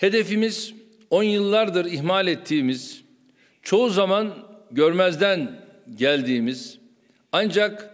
Hedefimiz 10 yıllardır ihmal ettiğimiz, çoğu zaman görmezden geldiğimiz ancak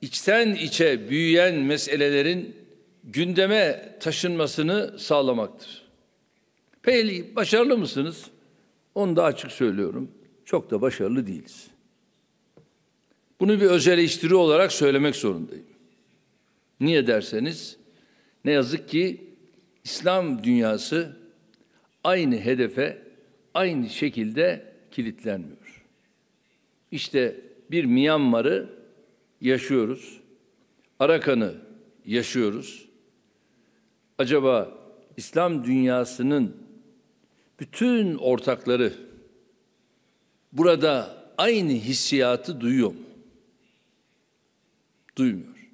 içten içe büyüyen meselelerin gündeme taşınmasını sağlamaktır. Peki başarılı mısınız? Onu da açık söylüyorum. Çok da başarılı değiliz. Bunu bir öz eleştiri olarak söylemek zorundayım. Niye derseniz, ne yazık ki İslam dünyası aynı hedefe aynı şekilde kilitlenmiyor. İşte bir Myanmar'ı yaşıyoruz, Arakan'ı yaşıyoruz. Acaba İslam dünyasının bütün ortakları burada aynı hissiyatı duyuyor mu? Duymuyor.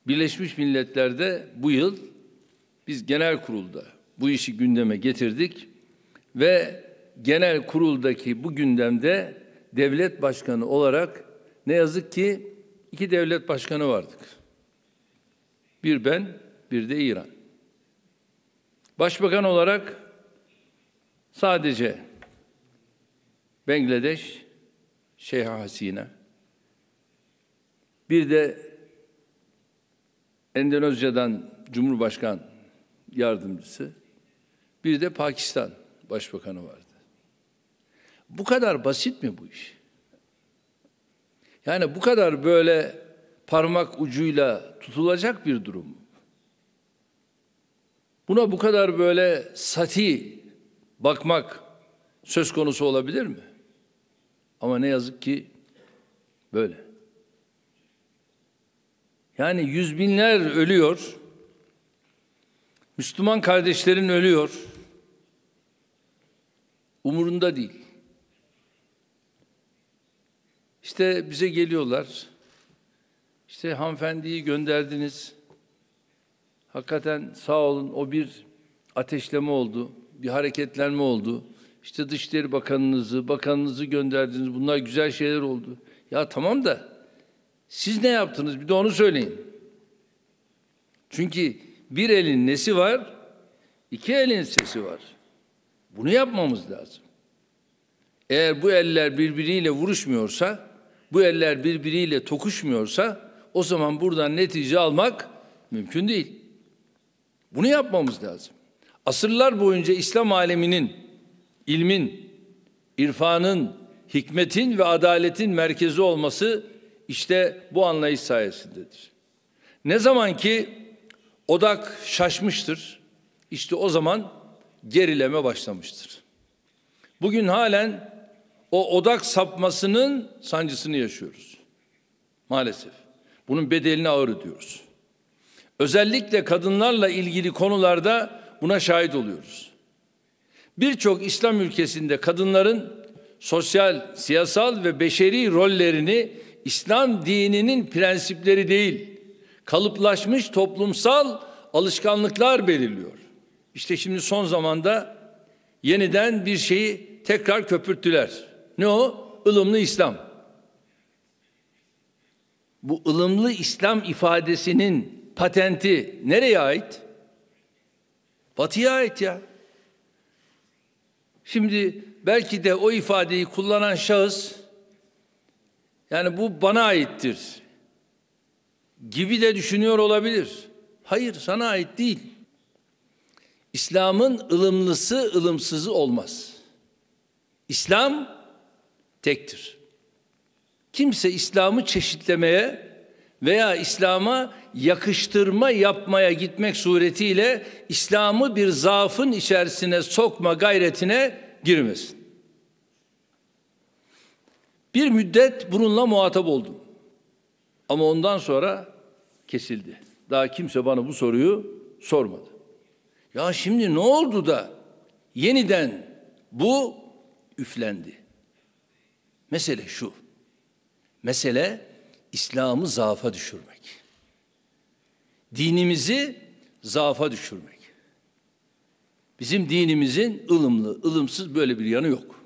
Birleşmiş Milletler'de bu yıl biz genel kurulda bu işi gündeme getirdik ve genel kuruldaki bu gündemde devlet başkanı olarak ne yazık ki 2 devlet başkanı vardık. Bir ben, bir de İran. Başbakan olarak sadece Bangladeş, Şeyh Hasina, bir de Endonezya'dan Cumhurbaşkan yardımcısı, bir de Pakistan Başbakanı vardı. Bu kadar basit mi bu iş? Yani bu kadar böyle parmak ucuyla tutulacak bir durum mu? Buna bu kadar böyle sati bakmak söz konusu olabilir mi? Ama ne yazık ki böyle. Yani yüz binler ölüyor. Müslüman kardeşlerin ölüyor. Umurunda değil. İşte bize geliyorlar. İşte hanımefendiyi gönderdiniz. Hakikaten sağ olun, o bir ateşleme oldu. Bir hareketlenme oldu. İşte Dışişleri bakanınızı gönderdiniz. Bunlar güzel şeyler oldu. Ya tamam da siz ne yaptınız? Bir de onu söyleyin. Çünkü bir elin nesi var, 2 elin sesi var. Bunu yapmamız lazım. Eğer bu eller birbiriyle vuruşmuyorsa, bu eller birbiriyle tokuşmuyorsa, o zaman buradan netice almak mümkün değil. Bunu yapmamız lazım. Asırlar boyunca İslam aleminin, ilmin, irfanın, hikmetin ve adaletin merkezi olması işte bu anlayış sayesindedir. Ne zaman ki odak şaşmıştır, işte o zaman gerileme başlamıştır. Bugün halen o odak sapmasının sancısını yaşıyoruz. Maalesef. Bunun bedelini ağır ödüyoruz. Özellikle kadınlarla ilgili konularda buna şahit oluyoruz. Birçok İslam ülkesinde kadınların sosyal, siyasal ve beşeri rollerini İslam dininin prensipleri değil, kalıplaşmış toplumsal alışkanlıklar belirliyor. İşte şimdi son zamanda yeniden bir şeyi tekrar köpürttüler. Ne o? Ilımlı İslam. Bu ılımlı İslam ifadesinin patenti nereye ait? Batı'ya ait ya. Şimdi belki de o ifadeyi kullanan şahıs, yani bu bana aittir gibi de düşünüyor olabilir. Hayır, sana ait değil. İslam'ın ılımlısı ılımsızı olmaz. İslam tektir. Kimse İslam'ı çeşitlemeye veya İslam'a yakıştırma yapmaya gitmek suretiyle İslam'ı bir zaafın içerisine sokma gayretine girmesin. Bir müddet bununla muhatap oldum. Ama ondan sonra kesildi. Daha kimse bana bu soruyu sormadı. Ya şimdi ne oldu da yeniden bu üflendi? Mesele şu. Mesele İslam'ı zaafa düşürmek. Dinimizi zaafa düşürmek. Bizim dinimizin ılımlı, ılımsız böyle bir yanı yok.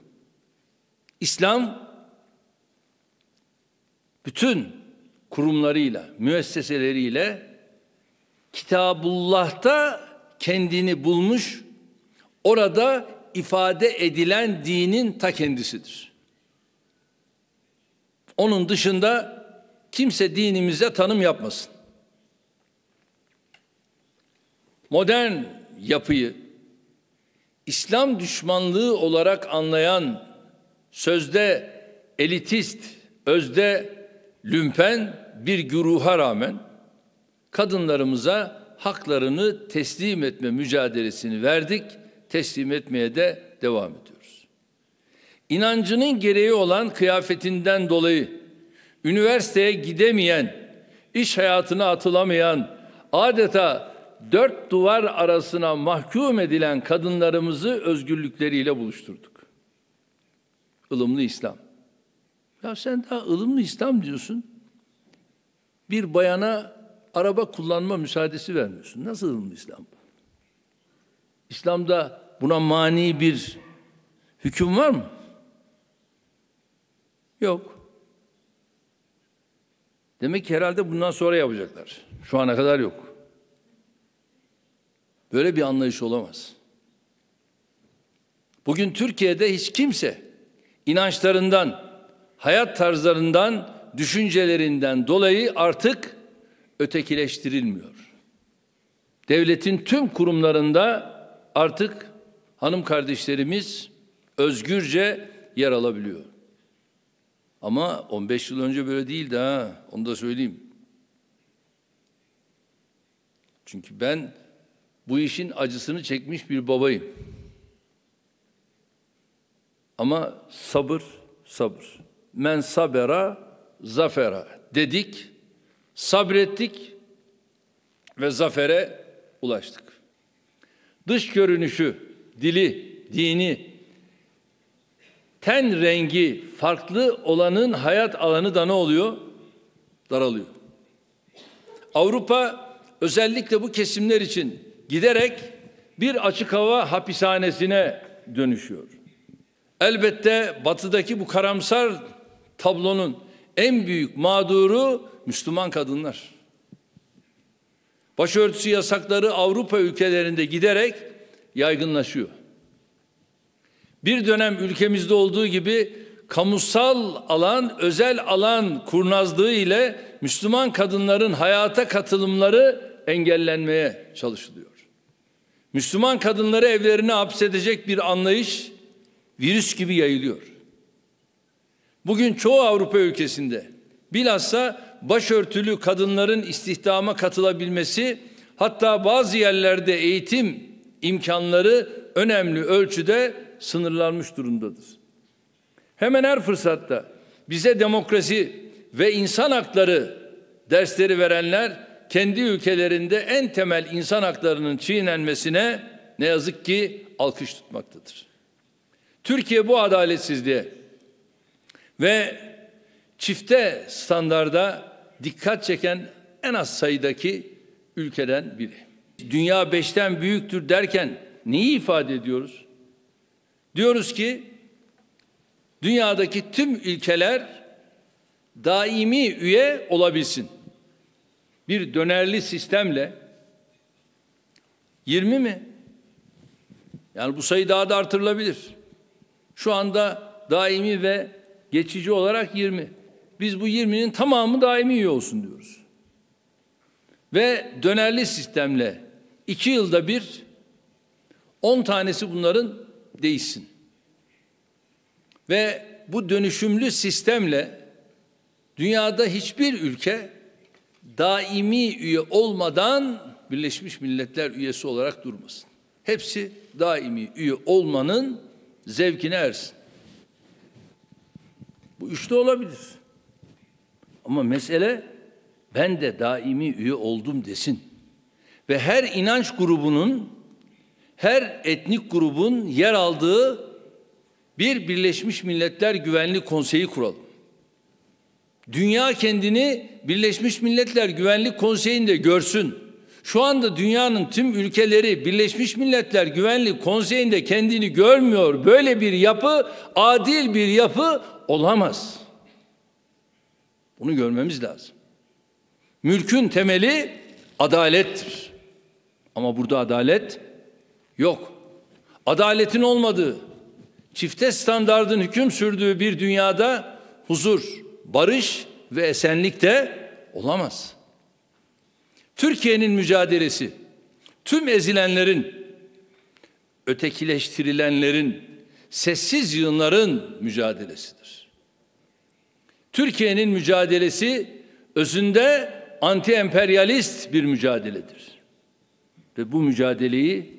İslam bütün kurumlarıyla, müesseseleriyle Kitabullah'ta kendini bulmuş orada ifade edilen dinin ta kendisidir. Onun dışında kimse dinimize tanım yapmasın. Modern yapıyı İslam düşmanlığı olarak anlayan, sözde elitist, özde lümpen bir güruha rağmen kadınlarımıza haklarını teslim etme mücadelesini verdik, teslim etmeye de devam ediyoruz. İnancının gereği olan kıyafetinden dolayı üniversiteye gidemeyen, iş hayatına atılamayan, adeta dört duvar arasına mahkum edilen kadınlarımızı özgürlükleriyle buluşturduk. Ilımlı İslam. Ya sen daha ılımlı İslam diyorsun. Bir bayana araba kullanma müsaadesi vermiyorsun. Nasıl ılımlı İslam bu? İslam'da buna mani bir hüküm var mı? Yok. Demek ki herhalde bundan sonra yapacaklar. Şu ana kadar yok. Böyle bir anlayış olamaz. Bugün Türkiye'de hiç kimse inançlarından, hayat tarzlarından, düşüncelerinden dolayı artık ötekileştirilmiyor. Devletin tüm kurumlarında artık hanım kardeşlerimiz özgürce yer alabiliyor. Ama 15 yıl önce böyle değildi ha, onu da söyleyeyim. Çünkü ben bu işin acısını çekmiş bir babayım. Ama sabır, sabır. Men sabera zafera dedik, sabrettik ve zafere ulaştık. Dış görünüşü, dili, dini, ten rengi farklı olanın hayat alanı da ne oluyor? Daralıyor. Avrupa özellikle bu kesimler için giderek bir açık hava hapishanesine dönüşüyor. Elbette batıdaki bu karamsar tablonun en büyük mağduru Müslüman kadınlar. Başörtüsü yasakları Avrupa ülkelerinde giderek yaygınlaşıyor. Bir dönem ülkemizde olduğu gibi kamusal alan, özel alan kurnazlığı ile Müslüman kadınların hayata katılımları engellenmeye çalışılıyor. Müslüman kadınları evlerine hapsedecek bir anlayış virüs gibi yayılıyor. Bugün çoğu Avrupa ülkesinde bilhassa başörtülü kadınların istihdama katılabilmesi, hatta bazı yerlerde eğitim imkanları önemli ölçüde sınırlanmış durumdadır. Hemen her fırsatta bize demokrasi ve insan hakları dersleri verenler kendi ülkelerinde en temel insan haklarının çiğnenmesine ne yazık ki alkış tutmaktadır. Türkiye bu adaletsizliğe ve çifte standarda dikkat çeken en az sayıdaki ülkeden biri. Dünya 5'ten büyüktür derken neyi ifade ediyoruz? Diyoruz ki dünyadaki tüm ülkeler daimi üye olabilsin. Bir dönerli sistemle 20 mi? Yani bu sayı daha da artırılabilir. Şu anda daimi ve geçici olarak 20. Biz bu 20'nin tamamı daimi üye olsun diyoruz. Ve dönerli sistemle 2 yılda bir 10 tanesi bunların değişsin. Ve bu dönüşümlü sistemle dünyada hiçbir ülke daimi üye olmadan Birleşmiş Milletler üyesi olarak durmasın. Hepsi daimi üye olmanın zevkine ersin. Bu üçte olabilir. Ama mesele ben de daimi üye oldum desin. Ve her inanç grubunun, her etnik grubun yer aldığı bir Birleşmiş Milletler Güvenlik Konseyi kuralım. Dünya kendini Birleşmiş Milletler Güvenlik Konseyi'nde görsün. Şu anda dünyanın tüm ülkeleri Birleşmiş Milletler Güvenlik Konseyi'nde kendini görmüyor. Böyle bir yapı, adil bir yapı olamaz. Bunu görmemiz lazım. Mülkün temeli adalettir. Ama burada adalet yok. adaletin olmadığı, çifte standardın hüküm sürdüğü bir dünyada huzur, barış ve esenlik de olamaz. Türkiye'nin mücadelesi, tüm ezilenlerin, ötekileştirilenlerin, sessiz yığınların mücadelesidir. Türkiye'nin mücadelesi özünde anti-emperyalist bir mücadeledir. Ve bu mücadeleyi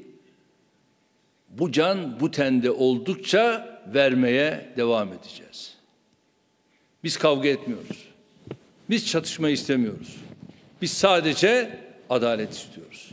bu can bu tende oldukça vermeye devam edeceğiz. Biz kavga etmiyoruz. Biz çatışma istemiyoruz. Biz sadece adalet istiyoruz.